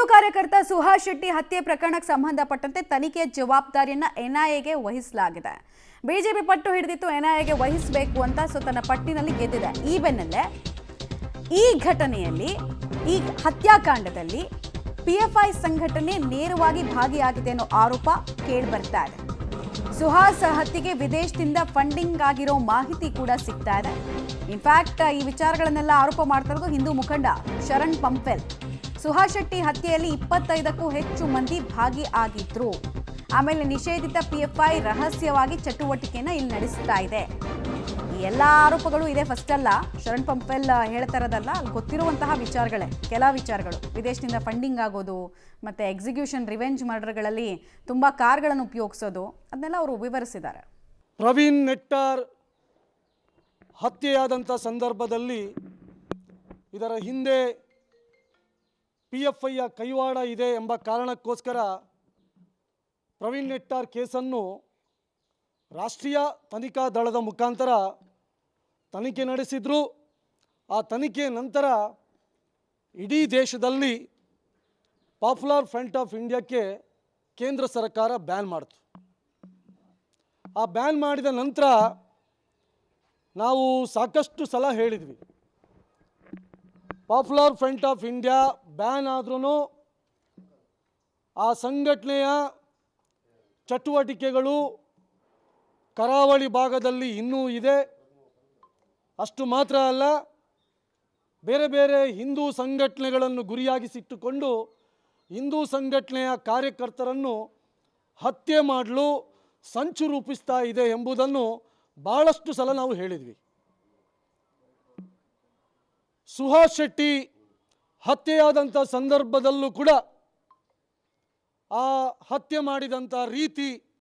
ಹಿಂದೂ ಕಾರ್ಯಕರ್ತ ಸುಹಾಸ್ ಶೆಟ್ಟಿ ಹತ್ಯೆ ಪ್ರಕರಣಕ್ಕೆ ಸಂಬಂಧಪಟ್ಟಂತೆ ತನಿಖೆಯ ಜವಾಬ್ದಾರಿಯನ್ನ ಎನ್ಐಎಗೆ ವಹಿಸಲಾಗಿದೆ. ಬಿಜೆಪಿ ಪಟ್ಟು ಹಿಡಿದಿತ್ತು ಎನ್ಐಎಗೆ ವಹಿಸಬೇಕು ಅಂತ, ಸೊ ತನ್ನ ಪಟ್ಟಿನಲ್ಲಿ ಗೆದ್ದಿದೆ. ಈ ಬೆನ್ನಲ್ಲೇ ಈ ಘಟನೆಯಲ್ಲಿ, ಈ ಹತ್ಯಾಕಾಂಡದಲ್ಲಿ ಪಿಎಫ್ಐ ಸಂಘಟನೆ ನೇರವಾಗಿ ಭಾಗಿಯಾಗಿದೆ ಅನ್ನೋ ಆರೋಪ ಕೇಳಿ ಬರ್ತಾ ಇದೆ. ಸುಹಾಸ್ ಹತ್ಯೆಗೆ ವಿದೇಶದಿಂದ ಫಂಡಿಂಗ್ ಆಗಿರೋ ಮಾಹಿತಿ ಕೂಡ ಸಿಗ್ತಾ ಇದೆ. ಇನ್ಫ್ಯಾಕ್ಟ್ ಈ ವಿಚಾರಗಳನ್ನೆಲ್ಲ ಆರೋಪ ಮಾಡ್ತಾ ಇರೋದು ಹಿಂದೂ ಮುಖಂಡ ಶರಣ್ ಪಂಪೆಲ್. ಸುಹಾಸ್ ಶೆಟ್ಟಿ ಹತ್ಯೆಯಲ್ಲಿ 25ಕ್ಕೂ ಹೆಚ್ಚು ಮಂದಿ ಭಾಗಿಯಾಗಿದ್ರು. ಆಮೇಲೆ ನಿಷೇಧಿತ ಪಿಎಫ್ಐ ರಹಸ್ಯವಾಗಿ ಚಟುವಟಿಕೆನ ಇಲ್ಲಿ ನಡೆಸ್ತಾ ಇದೆ. ಈ ಎಲ್ಲ ಆರೋಪಗಳು ಇದೆ ಫಸ್ಟ್ ಅಲ್ಲ, ಶರಣ್ ಪಂಪೆಲ್ ಹೇಳ್ತಾ ಇರೋದಲ್ಲ, ಅಲ್ಲಿ ಗೊತ್ತಿರುವಂತಹ ವಿಚಾರಗಳೇ. ಕೆಲ ವಿಚಾರಗಳು ವಿದೇಶದಿಂದ ಫಂಡಿಂಗ್ ಆಗೋದು, ಮತ್ತೆ ಎಕ್ಸಿಕ್ಯೂಷನ್ ರಿವೆಂಜ್ ಮರ್ಡರ್ಗಳಲ್ಲಿ ತುಂಬ ಕಾರ್ಗಳನ್ನು ಉಪಯೋಗಿಸೋದು, ಅದನ್ನೆಲ್ಲ ಅವರು ವಿವರಿಸಿದ್ದಾರೆ. ಪ್ರವೀಣ್ ನೆಟ್ಟಾರ್ ಹತ್ಯೆಯಾದಂಥ ಸಂದರ್ಭದಲ್ಲಿ ಇದರ ಹಿಂದೆ PFIಯ ಕೈವಾಡ ಇದೆ ಎಂಬ ಕಾರಣಕ್ಕೋಸ್ಕರ ಪ್ರವೀಣ್ ನೆಟ್ಟಾರ್ ಕೇಸನ್ನು ರಾಷ್ಟ್ರೀಯ ತನಿಖಾ ದಳದ ಮುಖಾಂತರ ತನಿಖೆ ನಡೆಸಿದರು. ಆ ತನಿಖೆ ನಂತರ ಇಡೀ ದೇಶದಲ್ಲಿ ಪಾಪ್ಯುಲರ್ ಫ್ರಂಟ್ ಆಫ್ ಇಂಡಿಯಾಕ್ಕೆ ಕೇಂದ್ರ ಸರ್ಕಾರ ಬ್ಯಾನ್ ಮಾಡಿತು. ಆ ಬ್ಯಾನ್ ಮಾಡಿದ ನಂತರ ನಾವು ಸಾಕಷ್ಟು ಸಲ ಹೇಳಿದ್ವಿ, popular front of India ban ಆದ್ರೂ ಆ ಸಂಘಟನೆಯ ಚಟುವಟಿಕೆಗಳು ಕರಾವಳಿ ಭಾಗದಲ್ಲಿ ಇನ್ನೂ ಇದೆ. ಅಷ್ಟು ಮಾತ್ರ ಅಲ್ಲ, ಬೇರೆ ಬೇರೆ ಹಿಂದೂ ಸಂಘಟನೆಗಳನ್ನು ಗುರಿಯಾಗಿಸಿಟ್ಟುಕೊಂಡು ಹಿಂದೂ ಸಂಘಟನೆಯ ಕಾರ್ಯಕರ್ತರನ್ನು ಹತ್ಯೆ ಮಾಡಲು ಸಂಚು ರೂಪಿಸ್ತಾ ಇದೆ ಎಂಬುದನ್ನು ಭಾಳಷ್ಟು ಸಲ ನಾವು ಹೇಳಿದ್ವಿ. ಸುಹಾಸ್ ಶೆಟ್ಟಿ ಹತ್ಯೆಯಾದಂಥ ಸಂದರ್ಭದಲ್ಲೂ ಕೂಡ ಆ ಹತ್ಯೆ ಮಾಡಿದಂಥ ರೀತಿ